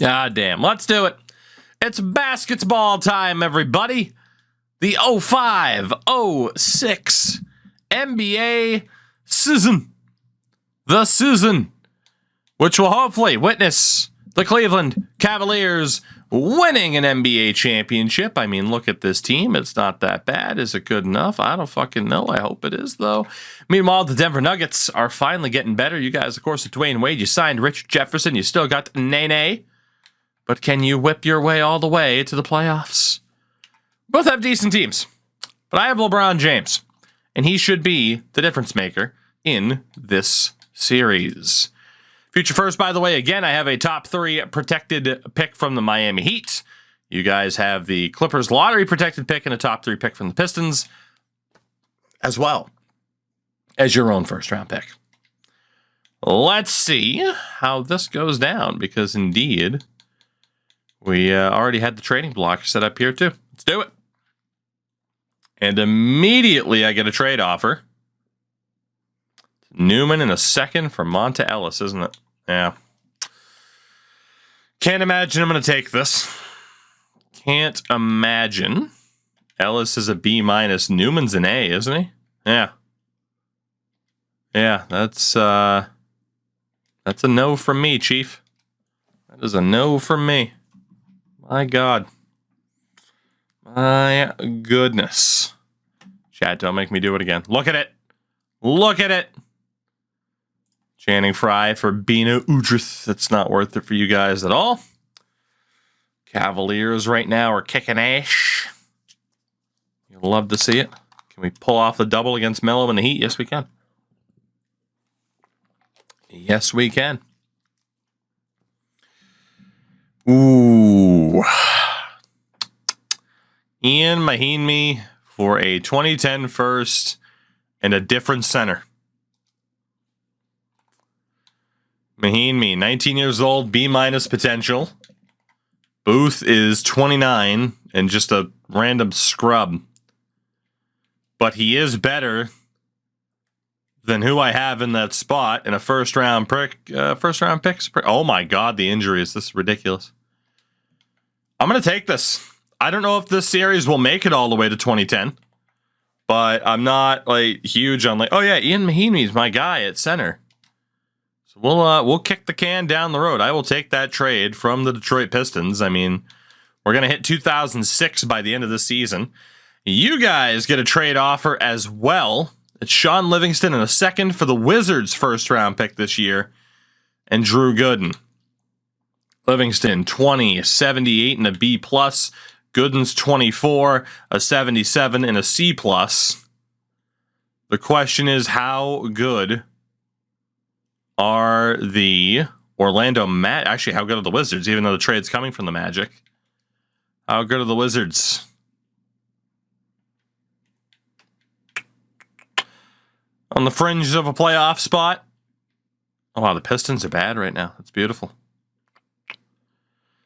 God damn. Let's do it. It's basketball time, everybody. The 05-06 NBA season. The season, which will hopefully witness the Cleveland Cavaliers winning an NBA championship. I mean, look at this team. It's not that bad. Is it good enough? I don't fucking know. I hope it is, though. Meanwhile, the Denver Nuggets are finally getting better. You guys, of course, with Dwayne Wade, you signed Richard Jefferson. You still got Nene. But can you whip your way all the way to the playoffs? Both have decent teams. But I have LeBron James. And he should be the difference maker in this series. Future first, by the way, again, I have a top 3 protected pick from the Miami Heat. You guys have the Clippers lottery protected pick and a top 3 pick from the Pistons, as well as your own first round pick. Let's see how this goes down, because indeed, we already had the trading block set up here too. Let's do it. And immediately I get a trade offer. Newman in a second for Monta Ellis, isn't it? Yeah. Can't imagine I'm going to take this. Can't imagine. Ellis is a B-. Newman's an A, isn't he? Yeah. Yeah, that's a no from me, Chief. That is a no from me. My God. My goodness. Chat, don't make me do it again. Look at it. Look at it. Channing Frye for Bina Udrith. That's not worth it for you guys at all. Cavaliers right now are kicking ass. You'll love to see it. Can we pull off the double against Melo and the Heat? Yes, we can. Yes, we can. Ooh. Ian Mahinmi for a 2010 first and a different center. Mahinmi, 19 years old, B- potential. Booth is 29 and just a random scrub. But he is better than who I have in that spot in a first round pick. Oh my God, the injuries. This is ridiculous. I'm going to take this. I don't know if this series will make it all the way to 2010, but I'm not like huge on like, oh yeah, Ian Mahinmi is my guy at center. So we'll kick the can down the road. I will take that trade from the Detroit Pistons. I mean, we're going to hit 2006 by the end of the season. You guys get a trade offer as well. It's Sean Livingston in a second for the Wizards' first round pick this year, and Drew Gooden. Livingston, 20, 78 and a B+. Gooden's 24, a 77 and a C+. The question is, how good are the Orlando Magic? Actually, how good are the Wizards, even though the trade's coming from the Magic? How good are the Wizards? On the fringe of a playoff spot. Oh, wow, the Pistons are bad right now. That's beautiful.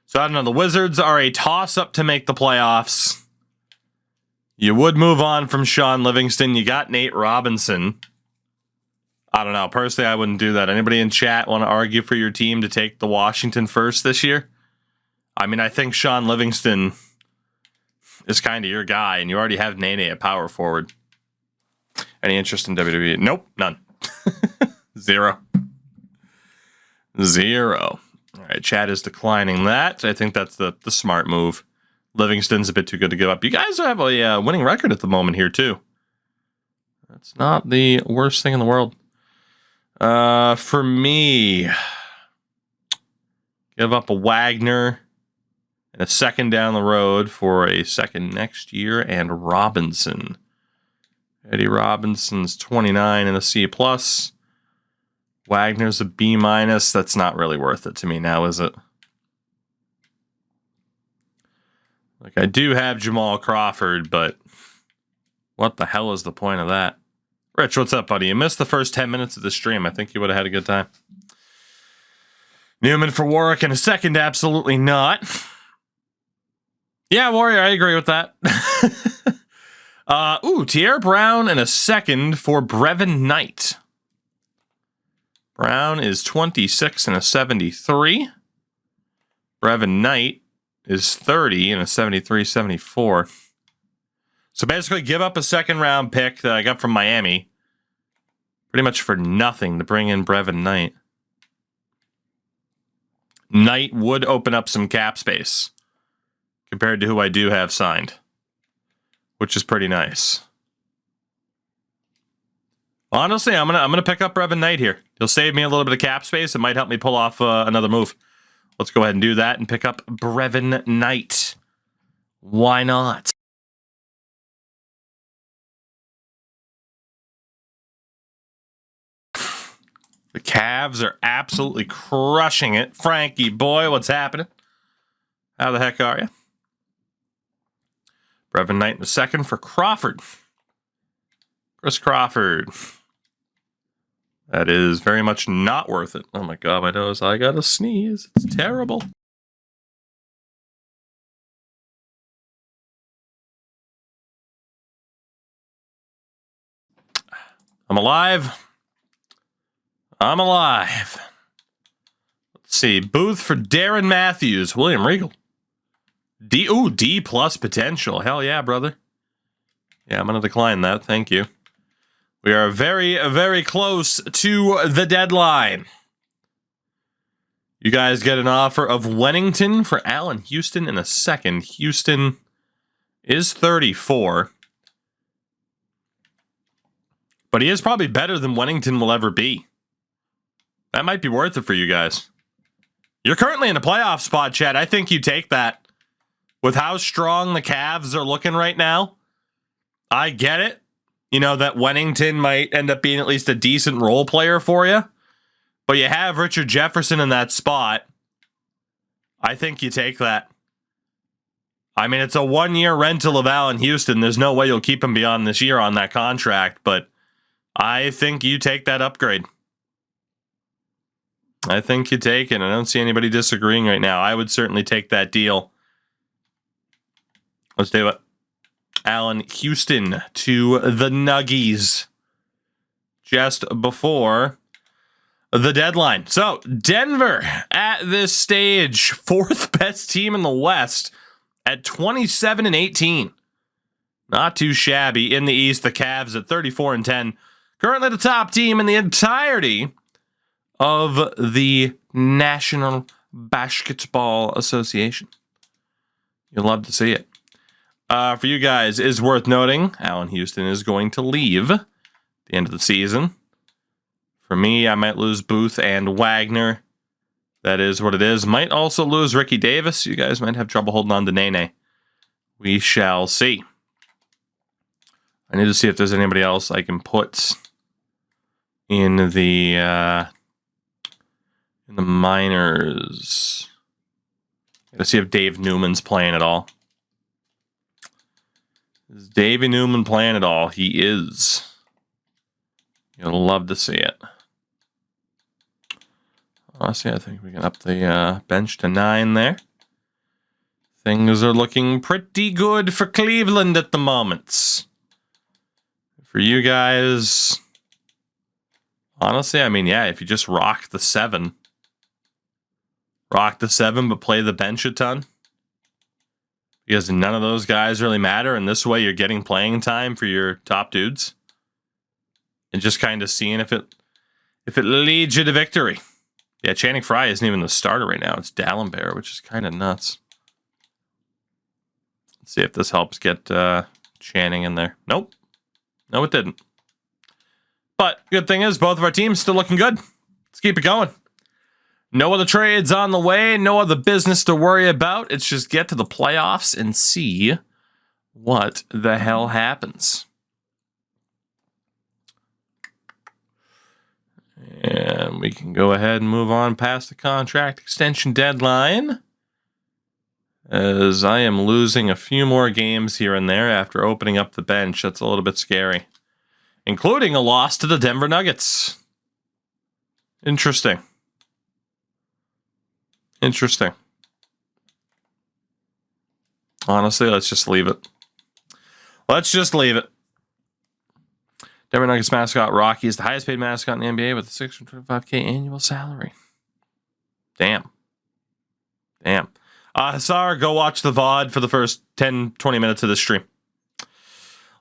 So, I don't know. The Wizards are a toss-up to make the playoffs. You would move on from Sean Livingston. You got Nate Robinson. I don't know. Personally, I wouldn't do that. Anybody in chat want to argue for your team to take the Washington first this year? I mean, I think Sean Livingston is kind of your guy, and you already have Nene at power forward. Any interest in WWE? Nope, none. Zero. All right, chat is declining that. I think that's the smart move. Livingston's a bit too good to give up. You guys have a winning record at the moment here, too. That's not the worst thing in the world. For me, give up a Wagner and a second down the road for a second next year, and Robinson. Eddie Robinson's 29 and a C+. Wagner's a B-. That's not really worth it to me now, is it? Like, I do have Jamal Crawford, but what the hell is the point of that? Rich, what's up, buddy? You missed the first 10 minutes of the stream. I think you would have had a good time. Newman for Warwick in a second? Absolutely not. Yeah, Warrior, I agree with that. Tierre Brown in a second for Brevin Knight. Brown is 26 and a 73. Brevin Knight is 30 and a 73-74. So basically give up a second-round pick that I got from Miami. Pretty much for nothing to bring in Brevin Knight. Knight would open up some cap space compared to who I do have signed, which is pretty nice. Honestly, I'm gonna pick up Brevin Knight here. He'll save me a little bit of cap space. It might help me pull off another move. Let's go ahead and do that and pick up Brevin Knight. Why not? The Cavs are absolutely crushing it. Frankie boy, what's happening? How the heck are you? Brevin Knight in the second for Crawford. Chris Crawford. That is very much not worth it. Oh my god, my nose. I gotta sneeze. It's terrible. I'm alive. I'm alive. Let's see. Booth for Darren Matthews. William Regal. D plus potential. Hell yeah, brother. Yeah, I'm going to decline that. Thank you. We are very, very close to the deadline. You guys get an offer of Wennington for Allen Houston in a second. Houston is 34. But he is probably better than Wennington will ever be. That might be worth it for you guys. You're currently in a playoff spot, Chad. I think you take that. With how strong the Cavs are looking right now, I get it. You know, that Wennington might end up being at least a decent role player for you. But you have Richard Jefferson in that spot. I think you take that. I mean, it's a one-year rental of Allen Houston. There's no way you'll keep him beyond this year on that contract. But I think you take that upgrade. I think you take it. I don't see anybody disagreeing right now. I would certainly take that deal. Let's do it. Allen Houston to the Nuggies just before the deadline. So, Denver at this stage, fourth best team in the West at 27-18. Not too shabby. In the East, the Cavs at 34-10. Currently the top team in the entirety of the National Basketball Association. You'll love to see it. For you guys, is worth noting, Allen Houston is going to leave at the end of the season. For me, I might lose Booth and Wagner. That is what it is. Might also lose Ricky Davis. You guys might have trouble holding on to Nene. We shall see. I need to see if there's anybody else I can put in the minors. Let's see if Dave Newman's playing at all. Is Davey Newman playing at all? He is. You'll love to see it. Honestly, I think we can up the bench to 9 there. Things are looking pretty good for Cleveland at the moment. For you guys, honestly, I mean, yeah, if you just rock the 7, but play the bench a ton, because none of those guys really matter, and this way you're getting playing time for your top dudes, and just kind of seeing if it leads you to victory. Yeah, Channing Frye isn't even the starter right now. It's Dallenberg, which is kind of nuts. Let's see if this helps get Channing in there. Nope. No, it didn't. But good thing is, both of our teams still looking good. Let's keep it going. No other trades on the way. No other business to worry about. It's just get to the playoffs and see what the hell happens. And we can go ahead and move on past the contract extension deadline, as I am losing a few more games here and there after opening up the bench. That's a little bit scary. Including a loss to the Denver Nuggets. Interesting. Interesting. Honestly, let's just leave it. Let's just leave it. Denver Nuggets mascot Rocky is the highest paid mascot in the NBA with a $625K annual salary. Damn. Damn. Hassar, go watch the VOD for the first 10, 20 minutes of the stream.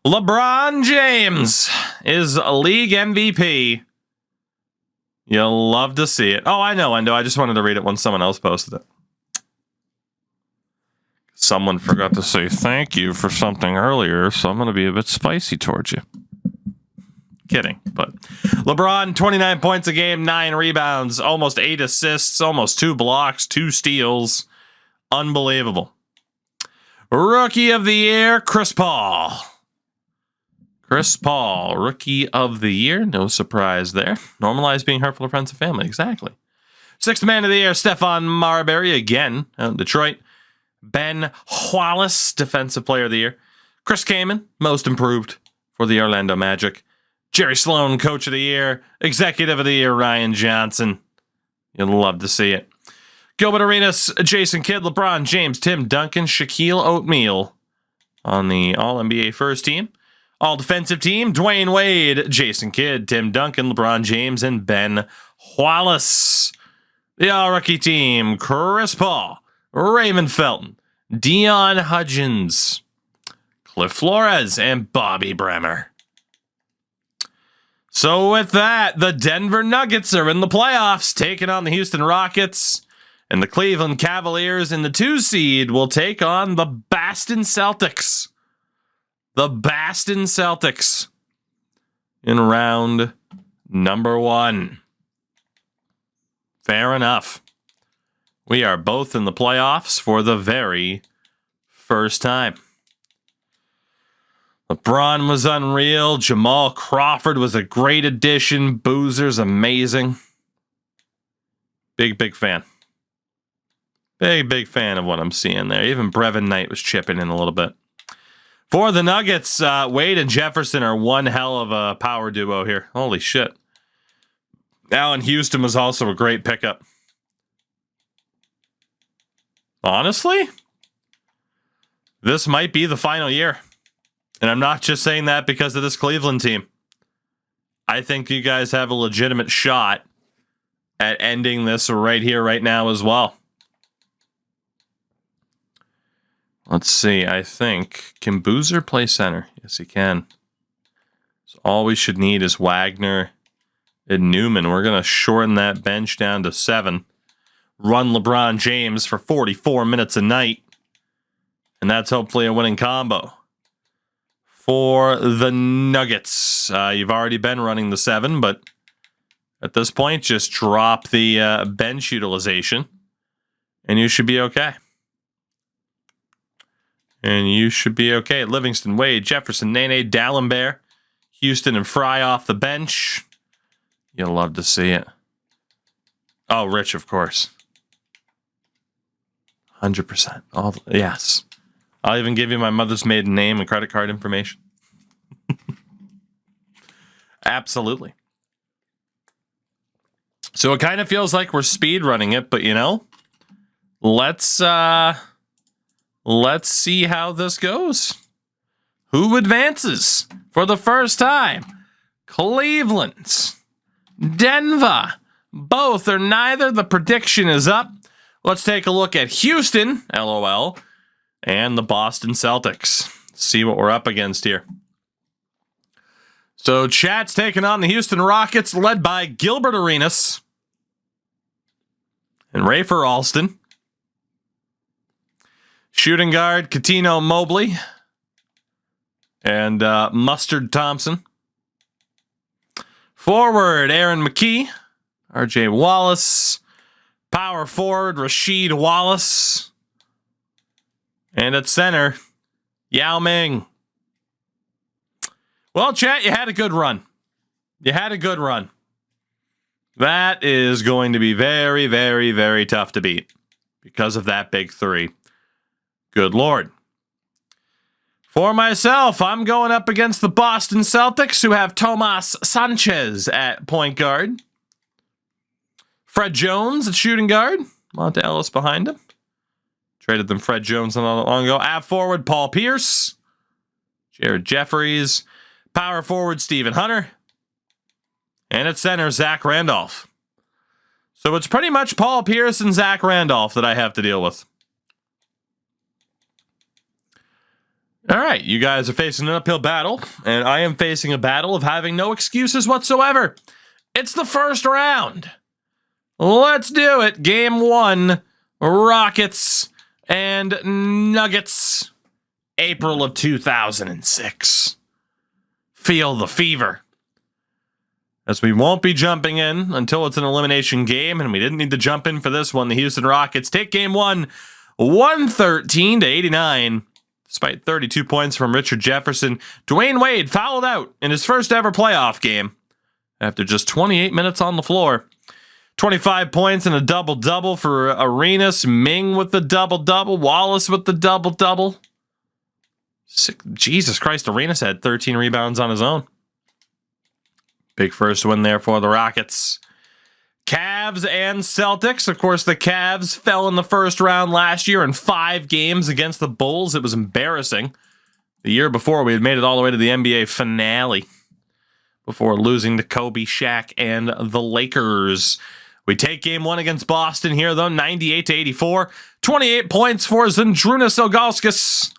LeBron James is a league MVP. You'll love to see it. Oh, I know, Endo. I just wanted to read it when someone else posted it. Someone forgot to say thank you for something earlier, so I'm going to be a bit spicy towards you. Kidding, but LeBron, 29 points a game, 9 rebounds, almost 8 assists, almost 2 blocks, 2 steals. Unbelievable. Rookie of the year, Chris Paul. Chris Paul, Rookie of the Year. No surprise there. Normalize being hurtful to friends and family. Exactly. Sixth Man of the Year, Stephon Marbury, again, out in Detroit. Ben Wallace, Defensive Player of the Year. Chris Kaman, Most Improved for the Orlando Magic. Jerry Sloan, Coach of the Year. Executive of the Year, Ryan Johnson. You'll love to see it. Gilbert Arenas, Jason Kidd, LeBron James, Tim Duncan, Shaquille O'Neal on the All-NBA First Team. All-Defensive Team, Dwayne Wade, Jason Kidd, Tim Duncan, LeBron James, and Ben Wallace. The All-Rookie Team, Chris Paul, Raymond Felton, Dion Hudgens, Cliff Flores, and Bobby Bremer. So with that, the Denver Nuggets are in the playoffs, taking on the Houston Rockets. And the Cleveland Cavaliers in the 2 seed will take on the Boston Celtics. The Boston Celtics in round number 1. Fair enough. We are both in the playoffs for the very first time. LeBron was unreal. Jamal Crawford was a great addition. Boozer's amazing. Big fan. Big fan of what I'm seeing there. Even Brevin Knight was chipping in a little bit. For the Nuggets, Wade and Jefferson are one hell of a power duo here. Holy shit. Allen Houston was also a great pickup. Honestly, this might be the final year. And I'm not just saying that because of this Cleveland team. I think you guys have a legitimate shot at ending this right here, right now as well. Let's see, I think, can Boozer play center? Yes, he can. So all we should need is Wagner and Newman. We're going to shorten that bench down to 7. Run LeBron James for 44 minutes a night. And that's hopefully a winning combo. For the Nuggets, you've already been running the 7, but at this point, just drop the bench utilization, and you should be okay. Livingston, Wade, Jefferson, Nene, Dallenberg, Houston, and Fry off the bench. You'll love to see it. Oh, Rich, of course. 100%. Yes. I'll even give you my mother's maiden name and credit card information. Absolutely. So it kind of feels like we're speed running it, but let's see how this goes. Who advances for the first time? Cleveland, Denver, both or neither. The prediction is up. Let's take a look at Houston, LOL, and the Boston Celtics. See what we're up against here. So chat's taking on the Houston Rockets, led by Gilbert Arenas and Rafer Alston. Shooting guard, Coutinho Mobley and Mustard Thompson. Forward, Aaron McKee, RJ Wallace. Power forward, Rasheed Wallace. And at center, Yao Ming. Well, chat, you had a good run. That is going to be very, very, very tough to beat because of that big 3. Good Lord. For myself, I'm going up against the Boston Celtics, who have Tomas Sanchez at point guard. Fred Jones at shooting guard. Monta Ellis behind him. Traded them Fred Jones not long ago. At forward, Paul Pierce. Jared Jeffries. Power forward, Stephen Hunter. And at center, Zach Randolph. So it's pretty much Paul Pierce and Zach Randolph that I have to deal with. All right, you guys are facing an uphill battle, and I am facing a battle of having no excuses whatsoever. It's the first round. Let's do it. Game 1, Rockets and Nuggets, April of 2006. Feel the fever. As we won't be jumping in until it's an elimination game, and we didn't need to jump in for this one. The Houston Rockets take game 1, 113-89. Despite 32 points from Richard Jefferson, Dwayne Wade fouled out in his first ever playoff game after just 28 minutes on the floor. 25 points and a double-double for Arenas. Ming with the double-double. Wallace with the double-double. Jesus Christ, Arenas had 13 rebounds on his own. Big first win there for the Rockets. Cavs and Celtics. Of course, the Cavs fell in the first round last year in 5 games against the Bulls. It was embarrassing. The year before, we had made it all the way to the NBA finale before losing to Kobe, Shaq, and the Lakers. We take game 1 against Boston here, though, 98-84. 28 points for Zydrunas Ilgauskas.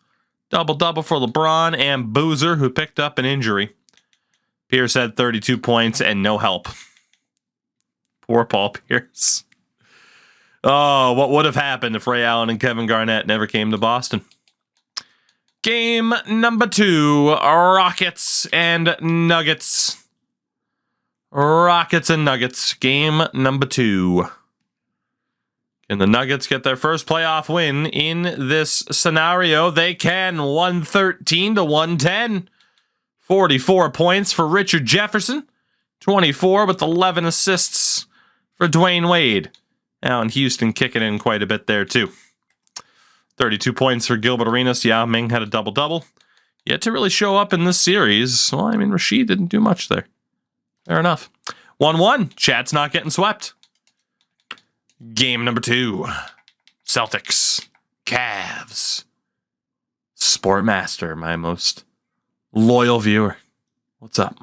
Double-double for LeBron and Boozer, who picked up an injury. Pierce had 32 points and no help. Poor Paul Pierce. Oh, what would have happened if Ray Allen and Kevin Garnett never came to Boston? Game number 2, Rockets and Nuggets. Rockets and Nuggets, game number 2. Can the Nuggets get their first playoff win in this scenario? They can. 113-110. 44 points for Richard Jefferson. 24 with 11 assists for Dwayne Wade. Now in Houston kicking in quite a bit there too. 32 points for Gilbert Arenas. Yao Ming had a double-double. Yet to really show up in this series. Well, I mean, Rasheed didn't do much there. Fair enough. 1-1. Chat's not getting swept. Game number 2. Celtics. Cavs. Sportmaster, my most loyal viewer. What's up?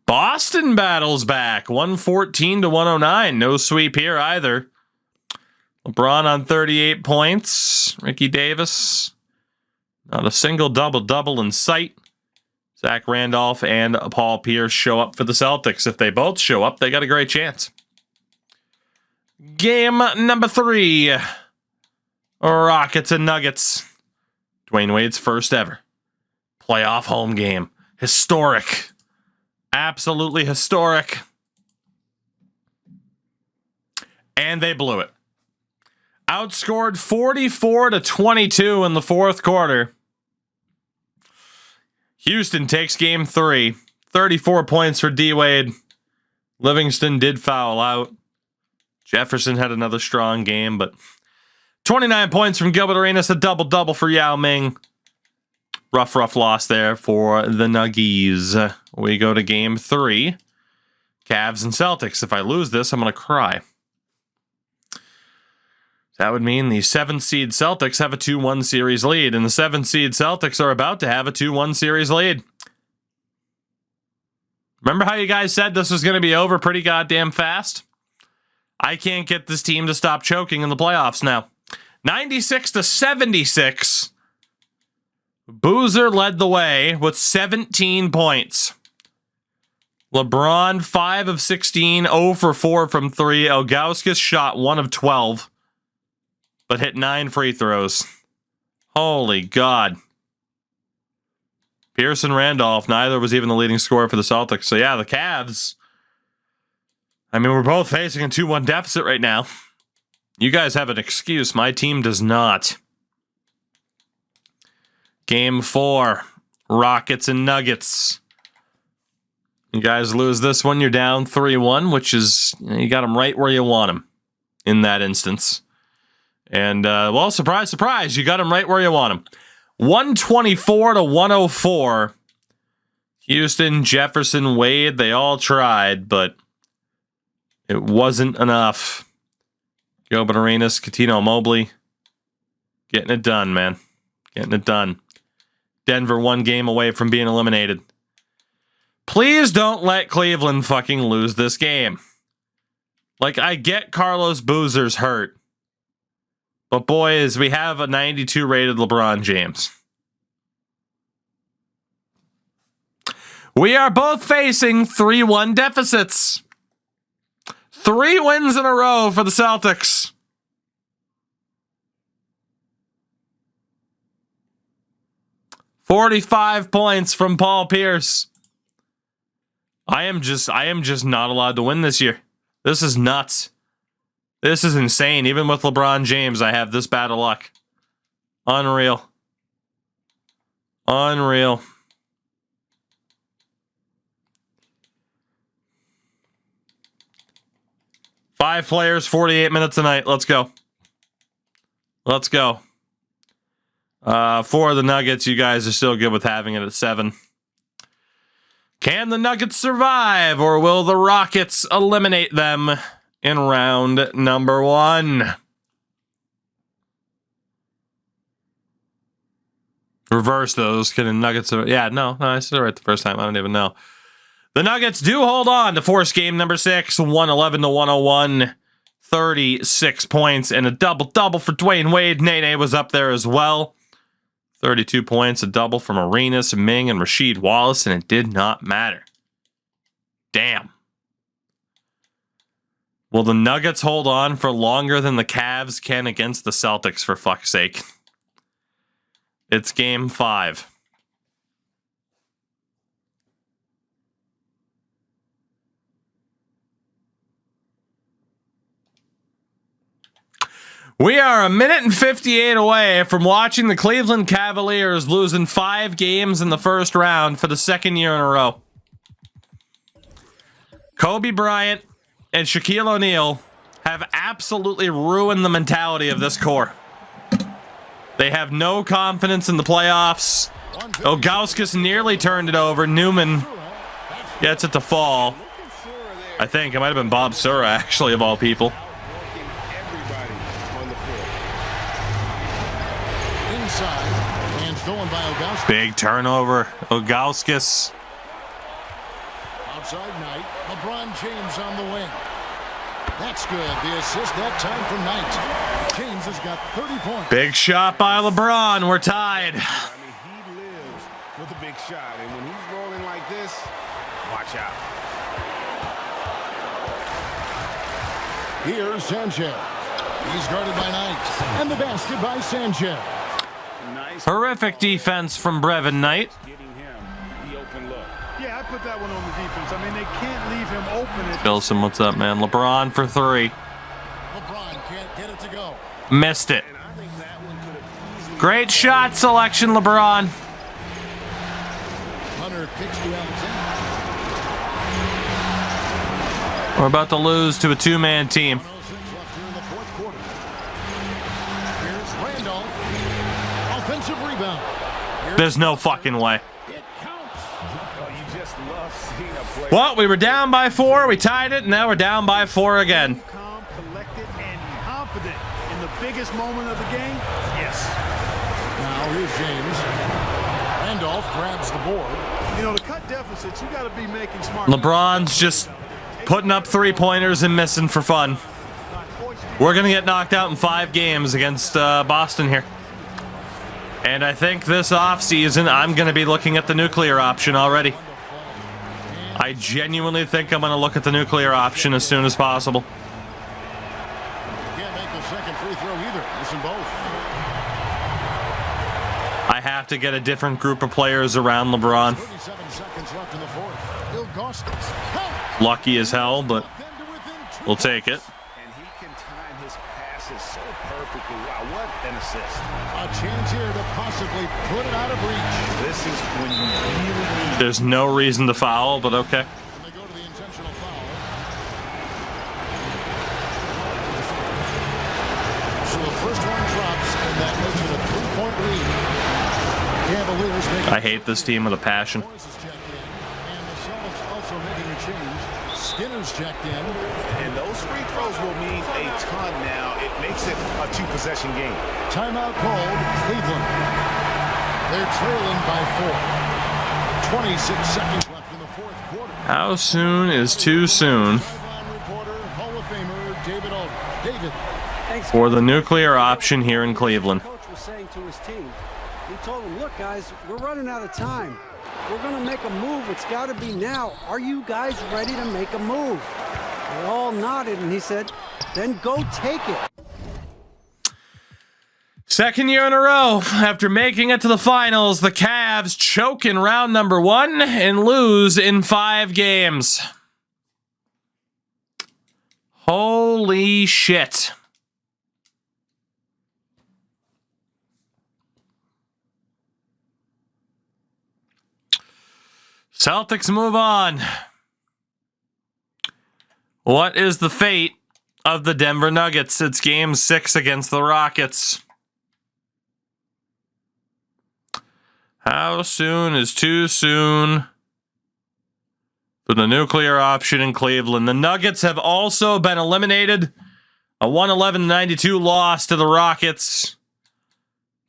Boston battles back. 114-109. No sweep here either. LeBron on 38 points. Ricky Davis. Not a single double-double in sight. Zach Randolph and Paul Pierce show up for the Celtics. If they both show up, they got a great chance. Game number 3. Rockets and Nuggets. Dwayne Wade's first ever playoff home game. Historic. Absolutely historic. And they blew it. Outscored 44-22 in the fourth quarter. Houston takes game 3. 34 points for D-Wade. Livingston did foul out. Jefferson had another strong game, but 29 points from Gilbert Arenas, a double-double for Yao Ming. Rough loss there for the Nuggies. We go to game 3. Cavs and Celtics. If I lose this, I'm going to cry. That would mean the 7th seed Celtics have a 2-1 series lead, and the 7th seed Celtics are about to have a 2-1 series lead. Remember how you guys said this was going to be over pretty goddamn fast? I can't get this team to stop choking in the playoffs now. 96-76. Boozer led the way with 17 points. LeBron, 5 of 16, 0 for 4 from 3. Ilgauskas shot 1 of 12. But hit 9 free throws. Holy God. Pierce and Randolph, neither was even the leading scorer for the Celtics. So yeah, the Cavs, I mean, we're both facing a 2-1 deficit right now. You guys have an excuse. My team does not. Game 4. Rockets and Nuggets. You guys lose this one, you're down 3-1, which is, you got them right where you want them in that instance. And, well, surprise, surprise, you got them right where you want them. 124-104. Houston, Jefferson, Wade, they all tried, but it wasn't enough. Gilbert Arenas, Coutinho Mobley, getting it done, man. Getting it done. Denver 1 game away from being eliminated. Please don't let Cleveland fucking lose this game. Like, I get Carlos Boozer's hurt. But boys, we have a 92 rated LeBron James. We are both facing 3-1 deficits. 3 wins in a row for the Celtics. $45 points from Paul Pierce. I am just not allowed to win this year. This is nuts. This is insane. Even with LeBron James, I have this bad of luck. Unreal. Unreal. Five players, 48 minutes a night. Let's go. Let's go. For the Nuggets, you guys are still good with having it at 7. Can the Nuggets survive, or will the Rockets eliminate them in round number 1? Reverse those. Can the Nuggets... Yeah, no, I said it right the first time. I don't even know. The Nuggets do hold on to force game number 6, 111-101. 36 points and a double-double for Dwayne Wade. Nene was up there as well. 32 points, a double from Arenas, Ming, and Rasheed Wallace, and it did not matter. Damn. Will the Nuggets hold on for longer than the Cavs can against the Celtics, for fuck's sake? It's game 5. We are a minute and 58 away from watching the Cleveland Cavaliers losing 5 games in the first round for the 2nd year in a row. Kobe Bryant and Shaquille O'Neal have absolutely ruined the mentality of this core. They have no confidence in the playoffs. Ilgauskas nearly turned it over. Newman gets it to fall. I think it might have been Bob Sura, actually, of all people. Big turnover. Ilgauskas. Outside Knight. LeBron James on the wing. That's good. The assist that time from Knight. James has got 30 points. Big shot by LeBron. We're tied. I mean, he lives with a big shot, and when he's rolling like this, watch out. Here's Sanchez. He's guarded by Knight. And the basket by Sanchez. Nice. Horrific defense from Brevin Knight. Getting him the open look. Yeah, I put that one on the defense. I mean, they can't leave him open. Bilson, what's up, man? LeBron for 3. LeBron can't get it to go. Missed it. And I think that one could have easily... Great shot selection, LeBron. Hunter kicks to Alexander. We're about to lose to a 2-man team. 1:06 left here in the fourth quarter. Here's Randolph. Offensive rebound. There's no fucking way. It counts. Oh, you just love seeing a play. Well, we were down by 4. We tied it, and now we're down by 4 again. Calm, collected, and confident in the biggest moment of the game. Yes. Now here's James. Randolph grabs the board. You know, to cut deficits, you got to be making smart. LeBron's just putting up 3-pointers and missing for fun. We're going to get knocked out in 5 games against Boston here. And I think this offseason, I'm going to be looking at the nuclear option already. I genuinely think I'm going to look at the nuclear option as soon as possible. Can't make the second free throw either. Missing both. I have to get a different group of players around LeBron. 37 seconds left in the fourth. Ilgauskas. Lucky as hell, but we'll take it. And he can time his passes so perfectly. Wow, what an assist. A chance here to possibly put it out of reach. This is when you really need... There's no reason to foul, but okay. And they go to the intentional foul. So the first one drops, and that makes it a 3-point lead. Cavaliers make I hate this team with a passion. Morris is checked in, and the Celtics also making a change. Skinner's checked in. And those free throws will mean a ton now. It makes it a 2-possession game. Timeout called Cleveland. They're trailing by 4. 26 seconds left in the fourth quarter. How soon is too soon? Sideline reporter, Hall of Famer David Aldridge. David. Thanks, for the nuclear option here in Cleveland. Coach was saying to his team. He told them, look, guys, we're running out of time. If we're going to make a move, it's got to be now. Are you guys ready to make a move? They all nodded, and he said, then go take it. Second year in a row, after making it to the finals, the Cavs choke in round number 1 and lose in 5 games. Holy shit. Celtics move on. What is the fate of the Denver Nuggets? It's game 6 against the Rockets. How soon is too soon for the nuclear option in Cleveland? The Nuggets have also been eliminated. A 111-92 loss to the Rockets.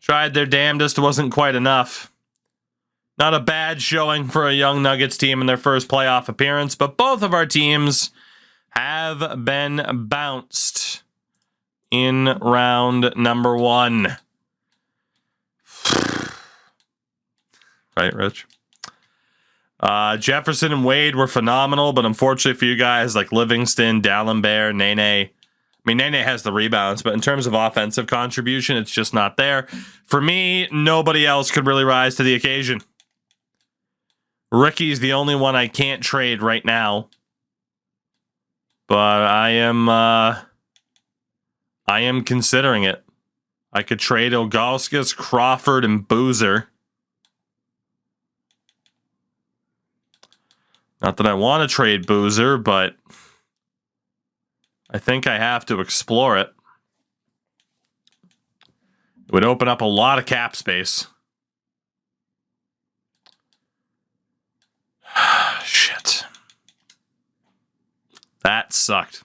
Tried their damnedest, wasn't quite enough. Not a bad showing for a young Nuggets team in their first playoff appearance, but both of our teams have been bounced in round number 1. Right, Rich? Jefferson and Wade were phenomenal, but unfortunately for you guys, like Livingston, Dallenberg, Nene. I mean, Nene has the rebounds, but in terms of offensive contribution, it's just not there. For me, nobody else could really rise to the occasion. Ricky's the only one I can't trade right now. But I am considering it. I could trade Ilgauskas, Crawford, and Boozer. Not that I want to trade Boozer, but I think I have to explore it. It would open up a lot of cap space. Shit. That sucked.